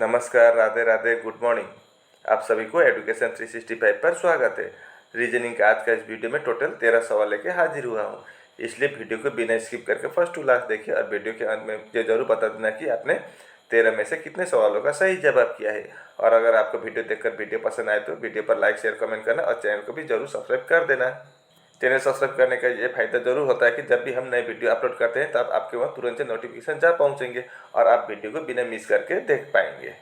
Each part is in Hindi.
नमस्कार, राधे राधे, गुड मॉर्निंग। आप सभी को एडुकेशन 365 पर स्वागत है। रीजनिंग का आज का इस वीडियो में टोटल 13 सवाल लेके हाजिर हुआ हूँ, इसलिए वीडियो को बिना स्किप करके फर्स्ट टू लास्ट देखिए और वीडियो के अंत में ये जरूर बता देना कि आपने 13 में से कितने सवालों का सही जवाब किया है। और अगर आपको वीडियो देखकर वीडियो पसंद आए तो वीडियो पर लाइक, शेयर, कमेंट करना और चैनल को भी जरूर सब्सक्राइब कर देना। चैनल सब्सक्राइब करने का ये फायदा जरूर होता है कि जब भी हम नए वीडियो अपलोड करते हैं तब आपके वहाँ तुरंत से नोटिफिकेशन जा पहुँचेंगे और आप वीडियो को बिना मिस करके देख पाएंगे।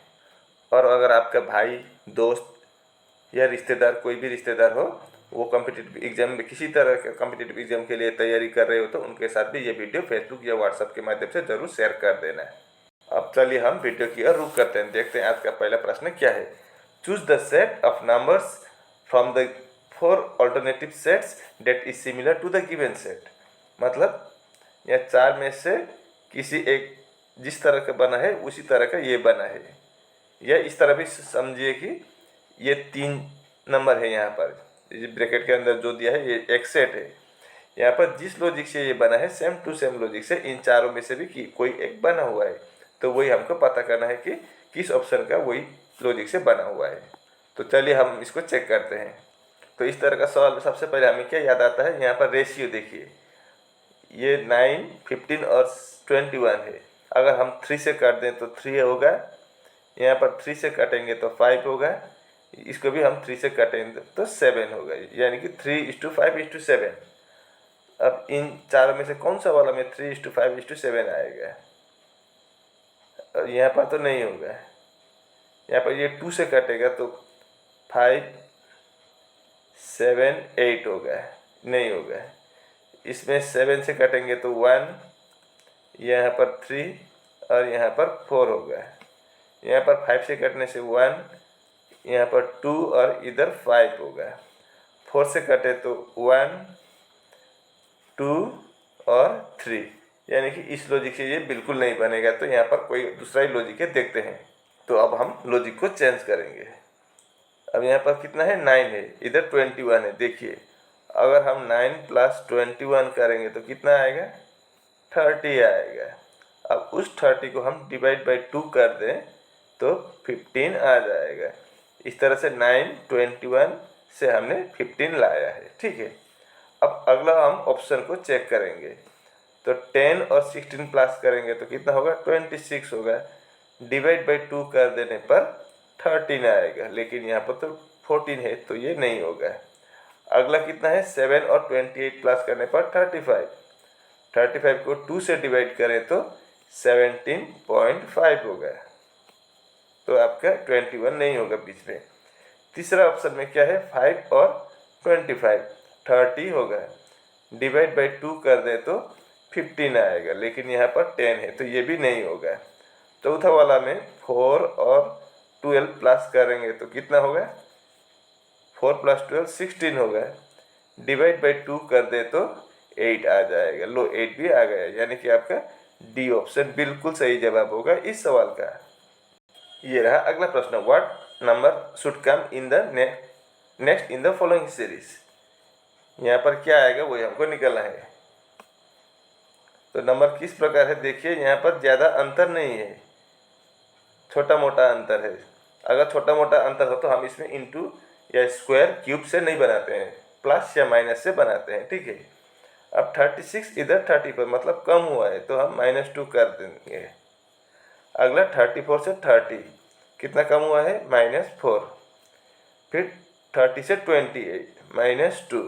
और अगर आपका भाई, दोस्त या रिश्तेदार, कोई भी रिश्तेदार हो, वो कॉम्पिटिटिव एग्जाम में किसी तरह के कॉम्पिटिटिव एग्जाम के लिए तैयारी कर रहे हो तो उनके साथ भी ये वीडियो फेसबुक या व्हाट्सएप के माध्यम से जरूर शेयर कर देना है। अब चलिए हम वीडियो की ओर रुख करते हैं, देखते हैं आज का पहला प्रश्न क्या है। Choose the set of numbers from the 4 alternative sets that is similar to the given set. मतलब यह 4 में से किसी एक जिस तरह का बना है उसी तरह का ये बना है, या इस तरह भी समझिए कि ये 3 नंबर है। यहाँ पर ब्रैकेट के अंदर जो दिया है ये एक सेट है। यहाँ पर जिस लॉजिक से ये बना है सेम टू सेम लॉजिक से इन चारों में से भी कोई एक बना हुआ है, तो वही हमको पता करना है कि किस ऑप्शन का वही लॉजिक से बना हुआ है। तो चलिए हम इसको चेक करते हैं। तो इस तरह का सवाल में सबसे पहले हमें क्या याद आता है, यहाँ पर रेशियो देखिए, ये 9, 15 और 21 है। अगर हम 3 से काट दें तो 3 होगा, यहाँ पर 3 से काटेंगे तो 5 होगा, इसको भी हम 3 से काटेंगे तो 7 होगा, यानी कि 3:5:7। अब इन चारों में से कौन सा वाला में 3:5:7 आएगा? यहाँ पर तो नहीं होगा। यहाँ पर ये 2 से काटेगा तो 5, 7, 8 होगा, नहीं होगा। इसमें 7 से काटेंगे तो 1, यहाँ पर 3 और यहाँ पर 4 होगा। यहाँ पर 5 से कटने से 1, यहाँ पर 2 और इधर 5 होगा। 4 से कटे तो 1, 2 और 3, यानी कि इस लॉजिक से ये बिल्कुल नहीं बनेगा। तो यहाँ पर कोई दूसरा ही लॉजिक है, देखते हैं। तो अब हम लॉजिक को चेंज करेंगे। अब यहाँ पर कितना है, 9 है, इधर 21 है। देखिए अगर हम 9 + 21 करेंगे तो कितना आएगा, 30 आएगा। अब उस 30 को हम डिवाइड बाई 2 कर दें तो 15 आ जाएगा। इस तरह से 9, 21 से हमने 15 लाया है, ठीक है। अब अगला हम ऑप्शन को चेक करेंगे। तो 10 और 16 प्लस करेंगे तो कितना होगा, 26 होगा। डिवाइड बाई 2 कर देने पर 13 आएगा, लेकिन यहाँ पर तो 14 है तो ये नहीं होगा। अगला कितना है, 7 और 28 प्लस करने पर 35 को 2 से डिवाइड करें तो 17.5 होगा। तो आपका 21 नहीं होगा बीच में। तीसरा ऑप्शन में क्या है, 5 और 25, 30 होगा। डिवाइड बाई 2 कर दे तो 15 आएगा, लेकिन यहाँ पर 10 है तो ये भी नहीं होगा। चौथा वाला में 4 और 12 प्लस करेंगे तो कितना होगा, 4 + 12 16 होगा। डिवाइड बाई 2 कर दे तो 8 आ जाएगा। लो 8 भी आ गया, यानी कि आपका डी ऑप्शन बिल्कुल सही जवाब होगा इस सवाल का। ये रहा अगला प्रश्न, what number should come in the next in the following series. यहाँ पर क्या आएगा वही हमको निकालना है। तो नंबर किस प्रकार है, देखिए यहाँ पर ज़्यादा अंतर नहीं है, छोटा मोटा अंतर है। अगर छोटा मोटा अंतर हो तो हम इसमें इंटू या स्क्वायर, क्यूब से नहीं बनाते हैं, प्लस या माइनस से बनाते हैं, ठीक है। अब 36 इधर 30 पर मतलब कम हुआ है तो हम -2 कर देंगे। अगला 34 से 30 कितना कम हुआ है, -4। फिर 30 से 28 -2,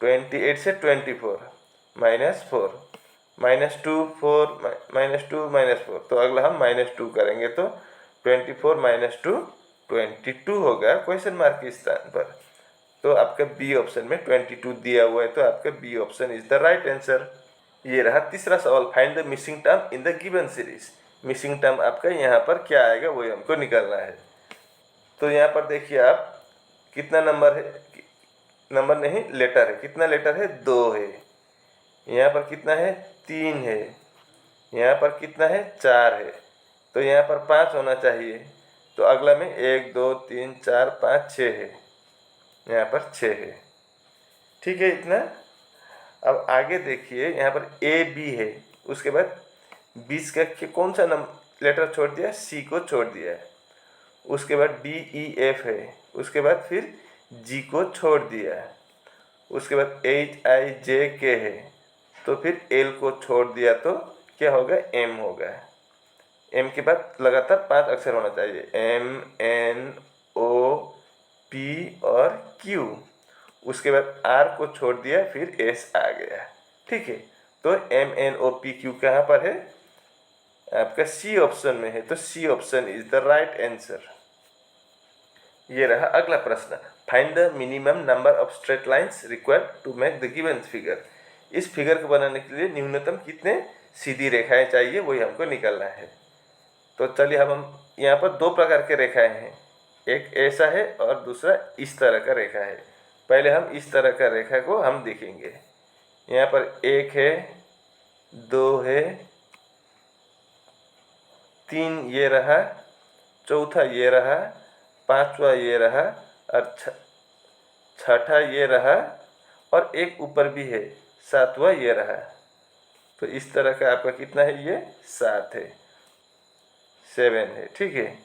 28 से 24 -4, -2, 4, -2, -4। तो अगला हम -2 करेंगे तो 24 - 2 22 होगा क्वेश्चन मार्क के स्थान पर। तो आपका बी ऑप्शन में 22 दिया हुआ है, तो आपका B option is the right answer. ये रहा तीसरा सवाल, find the missing term in the given series. Missing term आपका यहाँ पर क्या आएगा वही हमको निकालना है। तो यहाँ पर देखिए आप, कितना नंबर है, नंबर नहीं लेटर है, कितना लेटर है, 2 है। यहाँ पर कितना है, 3 है। यहाँ पर कितना है, 4 है। तो यहाँ पर 5 होना चाहिए। तो अगला में 1, 2, 3, 4, 5, 6 है। यहाँ पर 6 है, ठीक है इतना। अब आगे देखिए, यहाँ पर ए बी है, उसके बाद बीच का कौन सा लेटर छोड़ दिया, सी को छोड़ दिया है, उसके बाद डी ई एफ है, उसके बाद फिर जी को छोड़ दिया है, उसके बाद एच आई जे के है, तो फिर एल को छोड़ दिया तो क्या होगा, एम होगा। एम के बाद लगातार 5 अक्षर होना चाहिए, एम एन ओ पी और क्यू, उसके बाद आर को छोड़ दिया, फिर एस आ गया। ठीक है, तो M N O P Q कहाँ पर है, आपका सी ऑप्शन में है, तो C option is the right answer. ये रहा अगला प्रश्न, find the minimum number of straight lines required to make the given figure. इस फिगर को बनाने के लिए न्यूनतम कितने सीधी रेखाएं चाहिए, वही हमको निकालना है। तो चलिए हम यहाँ पर 2 प्रकार के रेखाएं हैं, एक ऐसा है और दूसरा इस तरह का रेखा है। पहले हम इस तरह का रेखा को हम देखेंगे। यहाँ पर 1 है, 2 है, 3 ये रहा, चौथा ये रहा, 5वां ये रहा और छठा ये रहा और एक ऊपर भी है, 7वां ये रहा। तो इस तरह का आपका कितना है, ये 7 है, 7 है। ठीक है,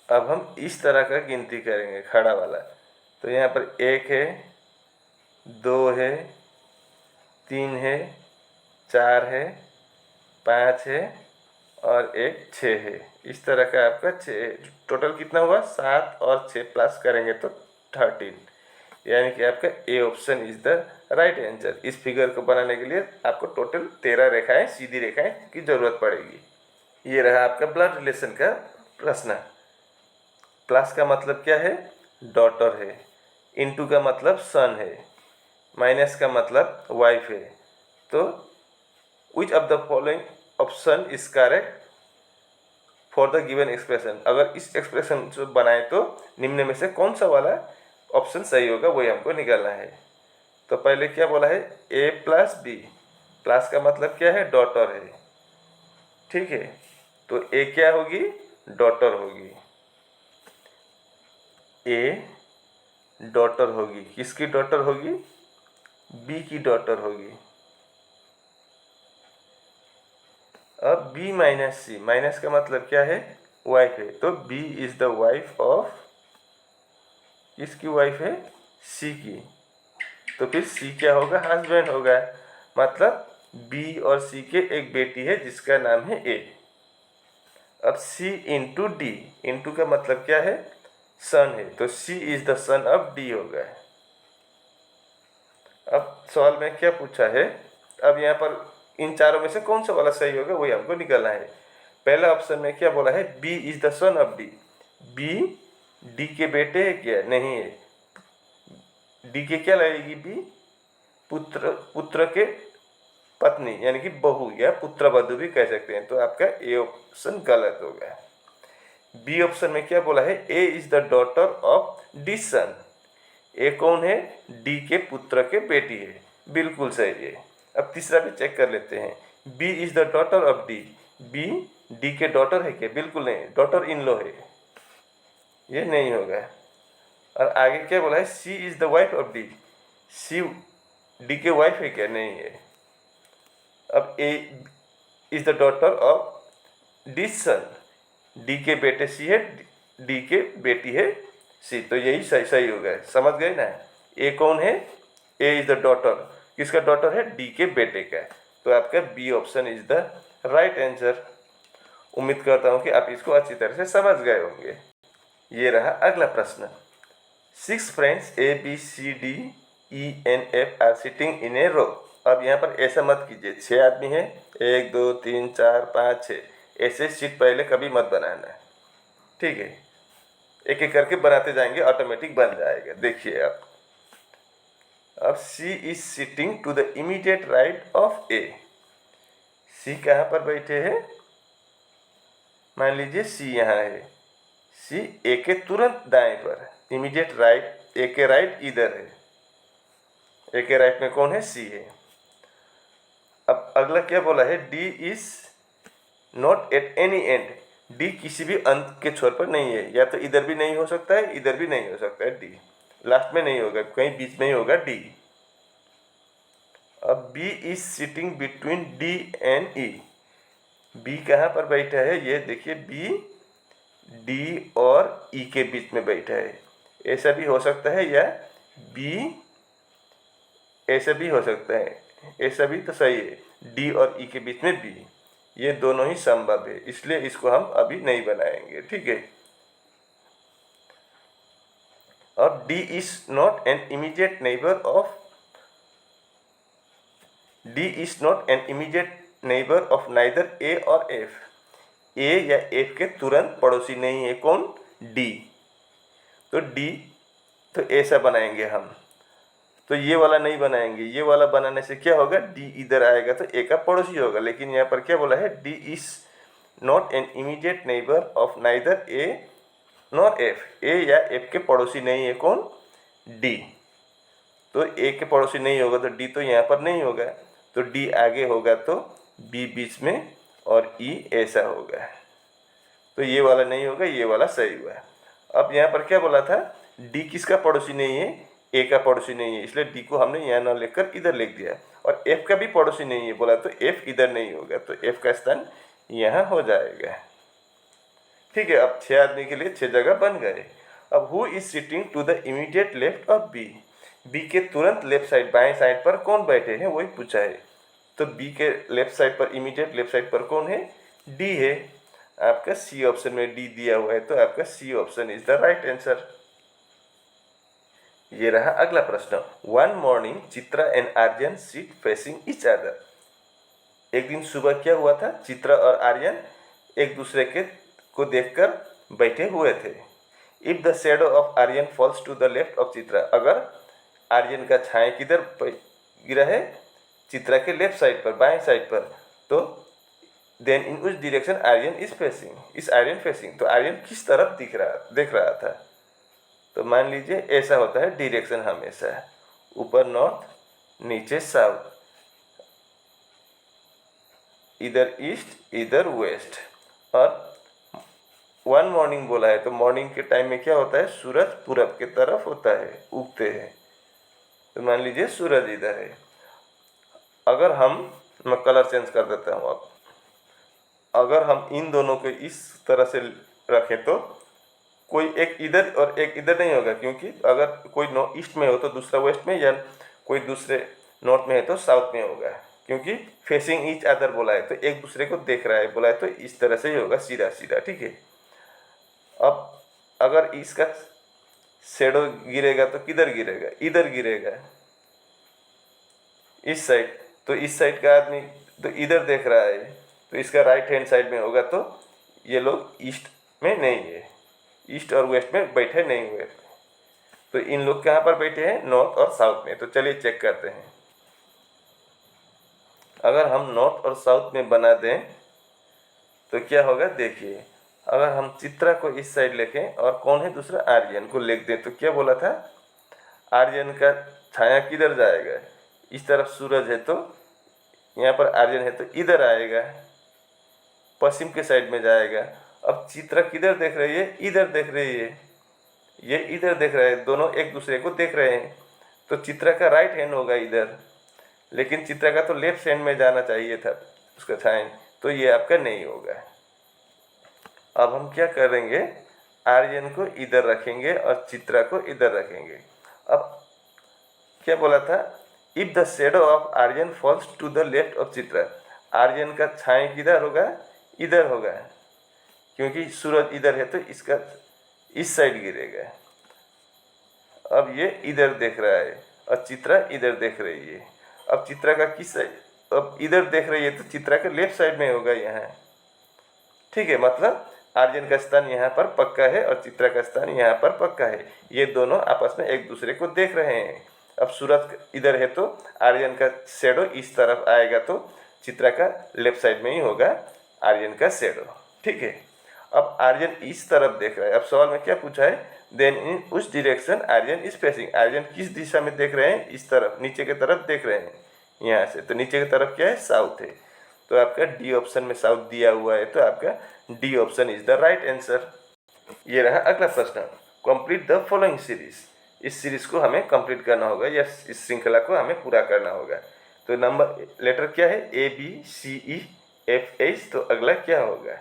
अब हम इस तरह का गिनती करेंगे खड़ा वाला। तो यहाँ पर 1 है, 2 है, 3 है, 4 है, 5 है और एक 6 है। इस तरह का आपका 6, टोटल कितना हुआ, 7 और 6 प्लस करेंगे तो 13, यानी कि आपका A option is the right answer. इस फिगर को बनाने के लिए आपको टोटल 13 रेखाएं, सीधी रेखाएं की जरूरत पड़ेगी। ये रहा आपका ब्लड रिलेशन का प्रश्न। प्लस का मतलब क्या है, डॉटर है, इनटू का मतलब सन है, माइनस का मतलब वाइफ है। तो which of the following option is correct for the given expression. अगर इस एक्सप्रेशन को बनाए तो निम्न में से कौन सा वाला ऑप्शन सही होगा, वही हमको निकालना है। तो पहले क्या बोला है, ए प्लस बी, प्लस का मतलब क्या है, डॉटर है। ठीक है, तो ए क्या होगी, डॉटर होगी, ए डॉटर होगी, किसकी डॉटर होगी, बी की डॉटर होगी। अब बी माइनस सी, माइनस का मतलब क्या है, वाइफ है, तो B is the wife of, किसकी वाइफ है, सी की। तो फिर सी क्या होगा, हस्बैंड होगा, मतलब बी और सी के एक बेटी है जिसका नाम है ए। अब सी इंटू डी, इंटू का मतलब क्या है, सन है, तो C is the son of D होगा। अब सवाल में क्या पूछा है, अब यहाँ पर इन चारों में से कौन सा वाला सही होगा, वही हमको निकालना है। पहला ऑप्शन में क्या बोला है, B is the son of D, B D के बेटे है क्या, नहीं है, डी के क्या लगेगी, बी पुत्र, पुत्र के पत्नी यानी कि बहू या पुत्र वधु भी कह सकते हैं, तो आपका ए ऑप्शन गलत होगा। बी ऑप्शन में क्या बोला है, A is the daughter of D son, A कौन है, डी के पुत्र के बेटी है, बिल्कुल सही है। अब तीसरा भी चेक कर लेते हैं, B is the daughter of D, B D के डॉटर है क्या, बिल्कुल नहीं, डॉटर इन लॉ है, ये नहीं होगा। और आगे क्या बोला है, C is the wife of D, C D के वाइफ है क्या, नहीं है। अब A is the daughter of D son, D के बेटे सी है, डी के बेटी है सी, तो यही सही सही होगा, समझ गए ना। ए कौन है, ए इज द डॉटर, किसका डॉटर है, डी के बेटे का, तो आपका B option is the right answer. उम्मीद करता हूँ कि आप इसको अच्छी तरह से समझ गए होंगे। ये रहा अगला प्रश्न, 6 friends A B C D E and F are sitting in a row. अब यहाँ पर ऐसा मत कीजिए, 6 आदमी हैं, 1 2 3 4 5 6, ऐसे सीट पहले कभी मत बनाना, ठीक है, एक एक करके बनाते जाएंगे, ऑटोमेटिक बन जाएगा। देखिए आप, अब C is sitting to the immediate right of A, C कहाँ पर बैठे हैं, मान लीजिए सी यहाँ है, सी ए के तुरंत दाएं पर, इमीडिएट राइट, ए के राइट इधर है, ए के राइट में कौन है, सी है। अब अगला क्या बोला है, D is not at any and, D किसी भी अंत के छोर पर नहीं है, या तो इधर भी नहीं हो सकता है, इधर भी नहीं हो सकता है, डी लास्ट में नहीं होगा, कहीं बीच में ही होगा डी। अब B is sitting between D and E, B कहाँ पर बैठा है, ये देखिए बी डी और ई के बीच में बैठा है। ऐसा भी हो सकता है या बी ऐसा भी हो सकता है, ऐसा भी तो सही है, डी और ई के बीच में बी, ये दोनों ही संभव है, इसलिए इसको हम अभी नहीं बनाएंगे, ठीक है। और D is not an immediate neighbour of D is not an immediate neighbour of neither A और एफ। ए या एफ के तुरंत पड़ोसी नहीं है कौन, डी। तो डी तो ऐसा बनाएंगे हम, तो ये वाला नहीं बनाएंगे, ये वाला बनाने से क्या होगा, डी इधर आएगा तो ए का पड़ोसी होगा, लेकिन यहाँ पर क्या बोला है, D is not an immediate neighbour of neither A nor F. A या एफ के पड़ोसी नहीं है कौन, डी। तो ए के पड़ोसी नहीं होगा तो डी तो यहाँ पर नहीं होगा, तो डी आगे होगा तो बी बीच में और ई ऐसा होगा, तो ये वाला नहीं होगा, ये वाला सही हुआ। अब यहाँ पर क्या बोला था, डी किसका पड़ोसी नहीं है, ए का पड़ोसी नहीं है, इसलिए डी को हमने यहाँ ना लिखकर इधर लिख दिया। और एफ का भी पड़ोसी नहीं है बोला तो एफ इधर नहीं होगा, तो एफ का स्थान यहाँ हो जाएगा, ठीक है। अब 6 आदमी के लिए 6 जगह बन गए। अब who is sitting to the immediate left of B, B के तुरंत लेफ्ट साइड बाएं साइड पर कौन बैठे हैं वही पूछा है। तो बी के लेफ्ट साइड पर, इमीडिएट लेफ्ट साइड पर कौन है, डी है। आपका सी ऑप्शन में डी दिया हुआ है, तो आपका C option is the right answer. ये रहा अगला प्रश्न। One morning Chitra and Aryan seat facing each other. एक दिन सुबह क्या हुआ था, चित्रा और आर्यन एक दूसरे के को देखकर बैठे हुए थे। If the shadow of Aryan falls to the left of Chitra, अगर आर्यन का छाया किधर गिरा है, चित्रा के लेफ्ट साइड पर, बाएं साइड पर, तो देन इन उस डायरेक्शन आर्यन इज फेसिंग, इस आर्यन फेसिंग, तो आर्यन किस तरफ देख रहा था। तो मान लीजिए ऐसा होता है डायरेक्शन हमेशा, ऊपर नॉर्थ, नीचे साउथ, इधर ईस्ट इधर वेस्ट। और वन मॉर्निंग बोला है तो मॉर्निंग के टाइम में क्या होता है, सूरज पूरब के तरफ होता है, उगते हैं, तो मान लीजिए सूरज इधर है। अगर मैं कलर चेंज कर देता हूँ अब, अगर हम इन दोनों को इस तरह से रखें तो कोई एक इधर और एक इधर नहीं होगा, क्योंकि अगर कोई ईस्ट में हो तो दूसरा वेस्ट में, या कोई दूसरे नॉर्थ में है तो साउथ में होगा, क्योंकि फेसिंग ईच अदर बोला है तो एक दूसरे को देख रहा है बोला है, तो इस तरह से ही होगा, सीधा सीधा, ठीक है। अब अगर इसका शेडो गिरेगा तो किधर गिरेगा, इधर गिरेगा, इस साइड, तो इस साइड का आदमी तो इधर देख रहा है, तो इसका राइट हैंड साइड में होगा, तो ये लोग ईस्ट में नहीं है, ईस्ट और वेस्ट में बैठे नहीं हुए, तो इन लोग कहाँ पर बैठे हैं, नॉर्थ और साउथ में। तो चलिए चेक करते हैं। अगर हम नॉर्थ और साउथ में बना दें तो क्या होगा, देखिए, अगर हम चित्रा को इस साइड लेके और कौन है दूसरा, आर्यन को लिख दें, तो क्या बोला था, आर्यन का छाया किधर जाएगा, इस तरफ सूरज है तो यहाँ पर आर्यन है तो इधर आएगा, पश्चिम के साइड में जाएगा। अब चित्रा किधर देख रही है, इधर देख रही है, ये इधर देख रहा है, दोनों एक दूसरे को देख रहे हैं, तो चित्रा का राइट हैंड होगा इधर, लेकिन चित्रा का तो लेफ्ट हैंड में जाना चाहिए था उसका छाया, तो ये आपका नहीं होगा। अब हम क्या करेंगे, आर्यन को इधर रखेंगे और चित्रा को इधर रखेंगे। अब क्या बोला था, if the shadow of Aryan falls to the left of Chitra, Aryan का छाया किधर होगा, इधर होगा, क्योंकि सूरज इधर है तो इसका इस साइड गिरेगा। अब ये इधर देख रहा है और चित्रा इधर देख रही है। अब चित्रा का किस साइड, अब इधर देख रही है तो चित्रा के लेफ्ट साइड में होगा यहाँ, ठीक है। मतलब आर्यन का स्थान यहाँ पर पक्का है और चित्रा का स्थान यहाँ पर पक्का है, ये दोनों आपस में एक दूसरे को देख रहे हैं। अब सूरज इधर है तो आर्यन का शेडो इस तरफ आएगा, तो चित्रा का लेफ्ट साइड में ही होगा आर्यन का शेडो, ठीक है। अब आर्यन इस तरफ देख रहा है। अब सवाल में क्या पूछा है, देन इन उस direction Aryan is facing, Aryan किस दिशा में देख रहे हैं, इस तरफ, नीचे की तरफ देख रहे हैं यहाँ से, तो नीचे की तरफ क्या है, साउथ है, तो आपका डी ऑप्शन में साउथ दिया हुआ है, तो आपका D option is the right answer. ये रहा अगला प्रश्न। कंप्लीट द फॉलोइंग सीरीज, इस सीरीज को हमें कंप्लीट करना होगा या इस श्रृंखला को हमें पूरा करना होगा। तो नंबर लेटर क्या है, ए बी सी ई FH, तो अगला क्या होगा?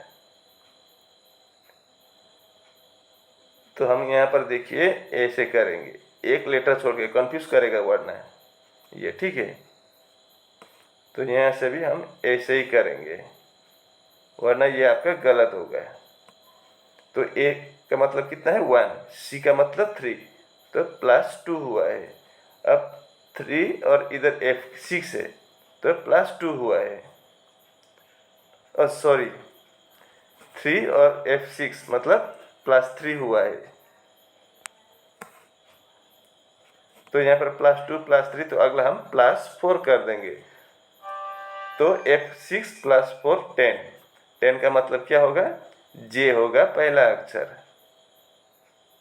तो हम यहाँ पर देखिए ऐसे करेंगे, एक लेटर छोड़ के, कंफ्यूज करेगा वरना ये, ठीक है। तो यहाँ से भी हम ऐसे ही करेंगे, वरना ये आपका गलत होगा। तो ए का मतलब कितना है? 1, सी का मतलब 3, तो +2 हुआ है। अब 3 और इधर F6 है, तो +2 हुआ है। सॉरी, 3 और F6 मतलब +3 हुआ है। तो यहाँ पर +2 +3, तो अगला हम +4 कर देंगे। तो F6 +4 10, 10 का मतलब क्या होगा? J होगा पहला अक्षर,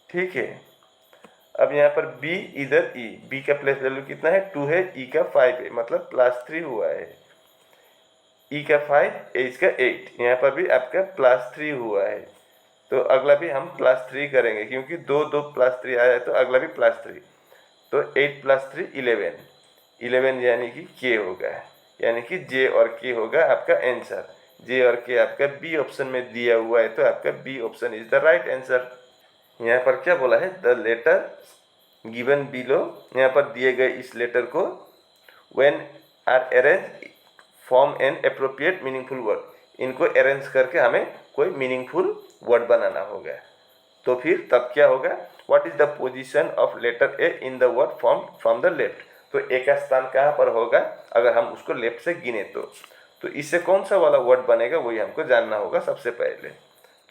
ठीक है। अब यहाँ पर B, इधर E, B का प्लेस वैल्यू कितना है? 2 है, E का 5 है, मतलब +3 हुआ है। E का 5, H का 8, यहाँ पर भी आपका +3 हुआ है। तो अगला भी हम +3 करेंगे, क्योंकि दो +3 आया है, तो अगला भी +3। तो 8 + 3 11, 11 यानी कि K होगा, यानी कि J और K होगा आपका आंसर। J और K आपका B ऑप्शन में दिया हुआ है, तो आपका B option is the right answer. यहाँ पर क्या बोला है? द लेटर गिवन बिलो, यहाँ पर दिए गए इस लेटर को when are arrange form an appropriate meaningful word, इनको अरेंज करके हमें कोई मीनिंगफुल वर्ड बनाना होगा। तो फिर तब क्या होगा? What is the position of letter A in the word form from the left, तो ए का स्थान कहाँ पर होगा अगर हम उसको लेफ्ट से गिने तो इससे कौन सा वाला वर्ड बनेगा वही हमको जानना होगा सबसे पहले।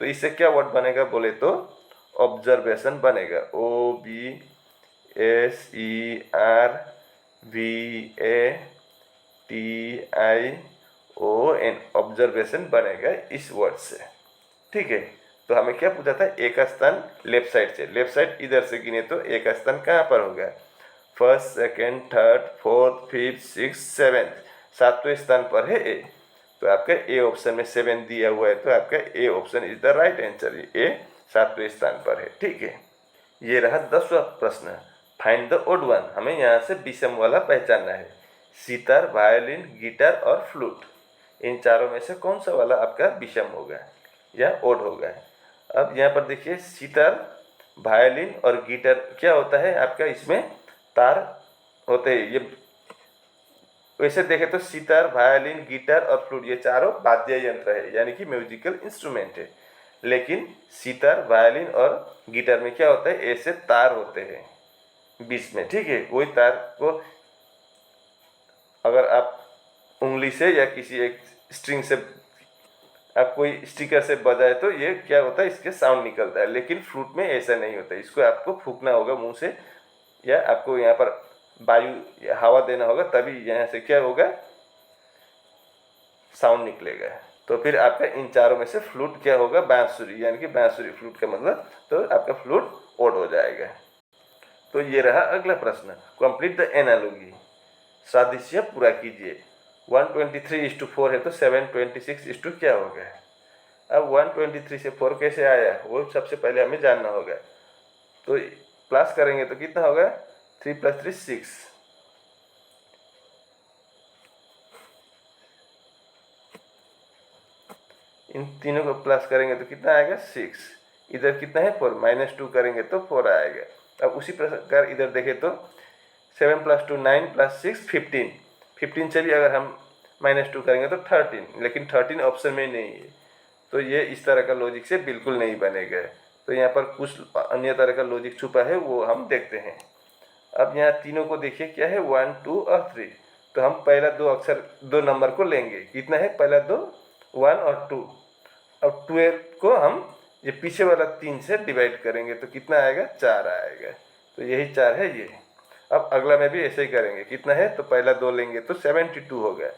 तो इससे क्या वर्ड बनेगा बोले तो ऑब्जर्वेशन बनेगा, OBSERVATION, ऑब्जर्वेशन बनेगा इस वर्ड से, ठीक है। तो हमें क्या पूछा था? ए का स्थान लेफ्ट साइड से, लेफ्ट साइड इधर से गिने तो ए का स्थान कहाँ पर होगा? First, second, third, fourth, fifth, six, seventh, सातवें स्थान पर है ए। तो आपका ए ऑप्शन में 7 दिया हुआ है, तो आपका A option is the right answer. A 7वें स्थान पर है, ठीक है। ये रहा 10वां प्रश्न, फाइंड द ओड वन। हमें यहाँ से विषम वाला पहचानना है। सितार, वायलिन, गिटार और फ्लूट, इन चारों में से कौन सा वाला आपका विषम होगा या ओड होगा? अब यहाँ पर देखिए, सितार, वायलिन और गिटार क्या होता है आपका? इसमें तार होते हैं। ये वैसे देखें तो सितार, वायलिन, गिटार और फ्लूट ये चारों वाद्य यंत्र है, यानी कि म्यूजिकल इंस्ट्रूमेंट है। लेकिन सितार, वायलिन और गिटार में क्या होता है? ऐसे तार होते हैं बीच में, ठीक है। वही तार को अगर आप उंगली से या किसी एक स्ट्रिंग से आप कोई स्टिकर से बजाए तो ये क्या होता है? इसके साउंड निकलता है। लेकिन फ्लूट में ऐसा नहीं होता, इसको आपको फूंकना होगा मुंह से, या आपको यहाँ पर वायु या हवा देना होगा, तभी यहाँ से क्या होगा? साउंड निकलेगा। तो फिर आपका इन चारों में से फ्लूट क्या होगा? बांसुरी, यानी कि बांसुरी फ्लूट का मतलब, तो आपका फ्लूट ओड हो जाएगा। तो ये रहा अगला प्रश्न, कंप्लीट द एनालॉजी, सादृश्य पूरा कीजिए। 123:4 है, तो 726 क्या होगा? अब 123 से 4 कैसे आया वो सबसे पहले हमें जानना होगा। तो प्लस करेंगे तो कितना होगा? 3 + 3 6, इन तीनों को प्लस करेंगे तो कितना आएगा? 6। इधर कितना है? 4, -2 करेंगे तो 4 आएगा। अब उसी प्रकार इधर देखें तो 7 + 2 9 + 6 15, 15 से भी अगर हम -2 करेंगे तो 13, लेकिन 13 ऑप्शन में नहीं है। तो ये इस तरह का लॉजिक से बिल्कुल नहीं बनेगा। तो यहाँ पर कुछ अन्य तरह का लॉजिक छुपा है, वो हम देखते हैं। अब यहाँ तीनों को देखिए क्या है? 1 2 और 3। तो हम पहला दो नंबर को लेंगे। कितना है? पहला 2 1 और 2। अब 12 को हम ये पीछे वाला 3 से डिवाइड करेंगे तो कितना आएगा? 4 आएगा। तो यही 4 है ये। अब अगला में भी ऐसे ही करेंगे। कितना है? तो पहला 2 लेंगे तो 72 हो गया,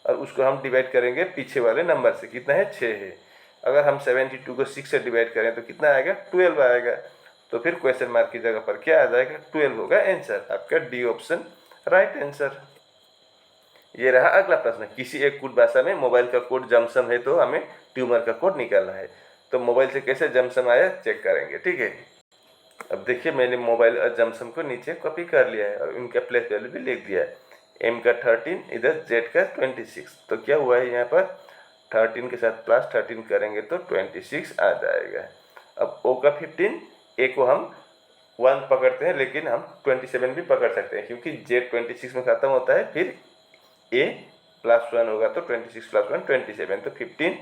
और उसको हम डिवाइड करेंगे पीछे वाले नंबर से। कितना है? 6 है। अगर हम 72 को 6 से डिवाइड करें तो कितना आएगा? 12 आएगा। तो फिर क्वेश्चन मार्क की जगह पर क्या आ जाएगा? 12 होगा आंसर। आपका डी ऑप्शन राइट आंसर। ये रहा अगला प्रश्न, किसी एक कोड भाषा में मोबाइल का कोड जमसम है, तो हमें ट्यूमर का कोड निकालना है। तो मोबाइल से कैसे जमसम आया चेक करेंगे, ठीक है। अब देखिए, मैंने मोबाइल और जमसम को नीचे कॉपी कर लिया है और उनका प्लेस वैल्यू भी लिख दिया है। एम का 13, इधर जेड का 26। तो क्या हुआ है यहाँ पर? 13 के साथ प्लस 13 करेंगे तो 26 आ जाएगा। अब O का 15, A को हम 1 पकड़ते हैं, लेकिन हम 27 भी पकड़ सकते हैं क्योंकि Z 26 में ख़त्म होता है, फिर A +1 होगा तो 26 + 1 27, तो 15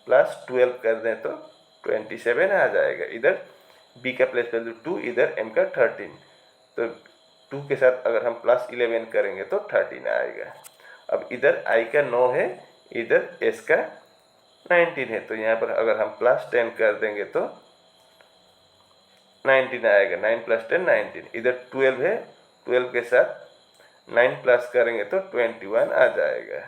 + 12 कर दें तो 27 आ जाएगा। इधर B का प्लेस वैल्यू 2, इधर M का 13, तो 2 के साथ अगर हम +11 करेंगे तो 13 आएगा। अब इधर I का 9 है, इधर S का 19 है, तो यहाँ पर अगर हम +10 कर देंगे तो 19 आएगा। 9 + 10 19, इधर 12 है, 12 के साथ 9 प्लस करेंगे तो 21 आ जाएगा।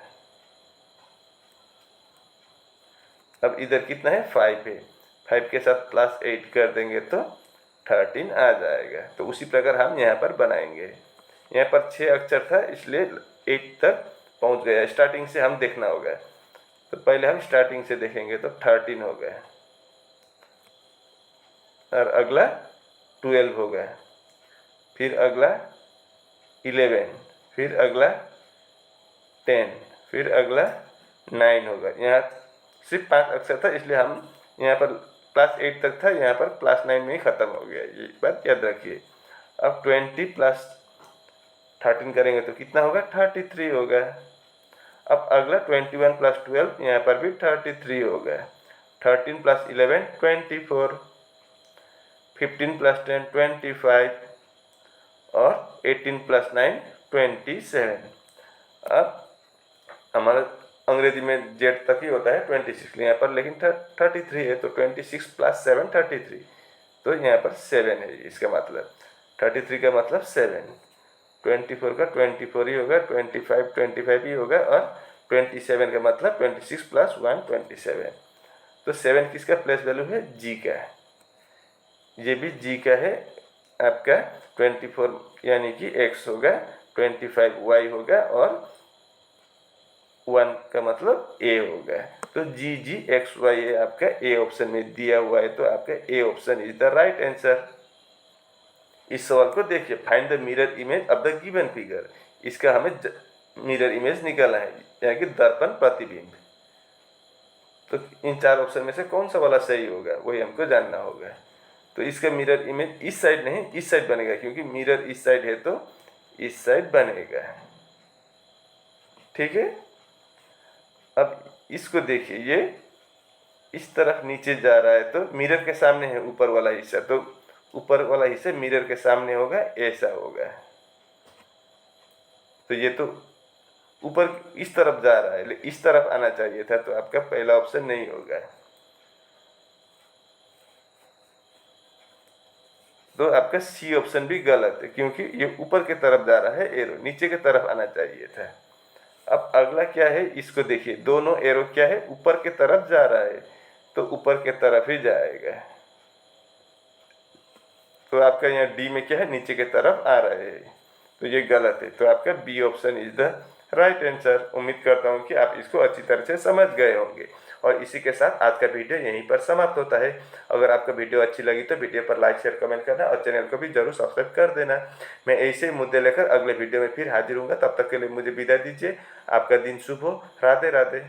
अब इधर कितना है, 5 है, 5 के साथ +8 कर देंगे तो 13 आ जाएगा। तो उसी प्रकार हम यहाँ पर बनाएंगे। यहाँ पर 6 अक्षर था इसलिए 8 तक पहुँच गया। स्टार्टिंग से हम देखना होगा, तो पहले हम स्टार्टिंग से देखेंगे तो 13 हो गया, और अगला 12 हो गया, फिर अगला 11, फिर अगला 10, फिर अगला 9 होगा। यहाँ सिर्फ 5 अक्षर था इसलिए हम यहाँ पर +8 तक था, यहाँ पर +9 में ही ख़त्म हो गया, ये बात याद रखिए। अब 20 + 13 करेंगे तो कितना होगा, 33 होगा। अब अगला 21 + 12, यहाँ पर भी 33 होगा। 13 + 11 24, 15 + 10 25, और 18 + 9 27। अब हमारा अंग्रेजी में जेड तक ही होता है 26, यहाँ पर लेकिन 33 है, तो 26 + 7 33, तो यहाँ पर 7 है। इसका मतलब 33 का मतलब 7, 24 का 24 ही होगा, 25 25 ही होगा, और 27 का मतलब 26 + 1 27। तो 7 किसका प्लेस वैल्यू है, जी का। ये भी जी का है आपका। 24 यानी कि x होगा, 25 y होगा, और 1 का मतलब a होगा। तो जी जी एक्स वाई है आपका ए ऑप्शन में दिया हुआ है, तो आपका A option is the right answer. इस सवाल को देखिए, find the mirror image of the given figure. इसका हमें मिरर इमेज निकालना है, यानी कि दर्पण प्रतिबिंब। तो इन 4 ऑप्शन में से कौन सा वाला सही होगा वही हमको जानना होगा। तो इसका मिरर इमेज इस साइड नहीं, इस साइड बनेगा, क्योंकि मिरर इस साइड है तो इस साइड बनेगा। ठीक है। अब इसको देखिए, ये इस तरफ नीचे जा रहा है, तो मिरर के सामने है ऊपर वाला हिस्सा, तो ऊपर वाला हिस्सा मिरर के सामने होगा, ऐसा होगा। तो ये तो ऊपर इस तरफ जा रहा है, इस तरफ आना चाहिए था, तो आपका पहला ऑप्शन नहीं होगा। तो आपका सी ऑप्शन भी गलत है, क्योंकि ये ऊपर की तरफ जा रहा है एरो, नीचे की तरफ आना चाहिए था। अब अगला क्या है, इसको देखिए, दोनों एरो क्या है, ऊपर की तरफ जा रहा है, तो ऊपर की तरफ ही जाएगा। तो आपका यहाँ डी में क्या है, नीचे की तरफ आ रहा है, तो ये गलत है। तो आपका B option is the right answer. उम्मीद करता हूँ कि आप इसको अच्छी तरह से समझ गए होंगे। और इसी के साथ आज का वीडियो यहीं पर समाप्त होता है। अगर आपको वीडियो अच्छी लगी तो वीडियो पर लाइक शेयर कमेंट करना, और चैनल को भी जरूर सब्सक्राइब कर देना। मैं ऐसे मुद्दे लेकर अगले वीडियो में फिर हाजिर हूँगा। तब तक के लिए मुझे विदा दीजिए। आपका दिन शुभ हो। राधे राधे।